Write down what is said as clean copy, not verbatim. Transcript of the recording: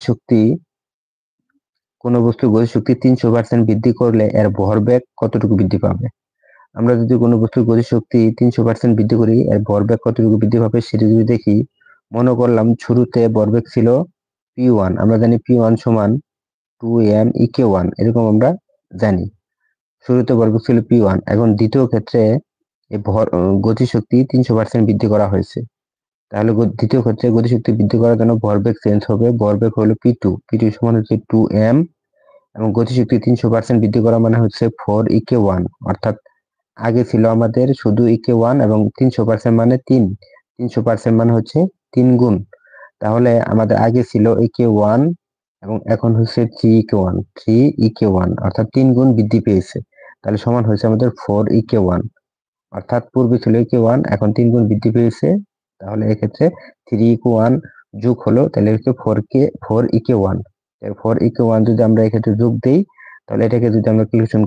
শক্তি কোন বস্তুর গতিশক্তি 300% বৃদ্ধি করলে এর ভরবেগ কতটুকু বৃদ্ধি পাবে? আমরা যদি কোনো বস্তুর গতিশক্তি 300% বৃদ্ধি করি, এর ভরবেগ কতটুকু বৃদ্ধি পাবে সেটা যদি দেখি, মনে করলাম শুরুতে ভরবেগ ছিল p1, আমরা জানি p1 সমান 2m ek1, এরকম আমরা জানি। শুরুতে ভরবেগ ছিল p1, এখন দ্বিতীয় ক্ষেত্রে এই গতিশক্তি 300% বৃদ্ধি করা হয়েছে। তাহলে দ্বিতীয় ক্ষেত্রে গতিশক্তি বৃদ্ধি করার জন্য ভরবেগ চেঞ্জ হবে, ভরবেগ হলো p2 সমান হচ্ছে 2m, এবং গতিশক্তি 300% বৃদ্ধি করা মানে হচ্ছে 4ek1, অর্থাৎ আগে ছিল আমাদের শুধু ek1 এবং 300% মানে 300% মানে হচ্ছে 3 গুণ। তাহলে আমাদের আগে ছিল ek1 এবং এখন হচ্ছে 3ek1, অর্থাৎ 3 গুণ বৃদ্ধি পেয়েছে। তাহলে সমান হয়েছে আমাদের 4ek1, অর্থাৎ পূর্বে ছিল ek1, এখন 3 গুণ বৃদ্ধি পেয়েছে। তাহলে এক্ষেত্রে 3ek1 যোগ হলো, তাহলে হচ্ছে 4ek1। 4ek1 যদি আমরা এক্ষেত্রে যোগ দেই, তাহলে এটাকে যদি আমরা ক্যালকুলেশন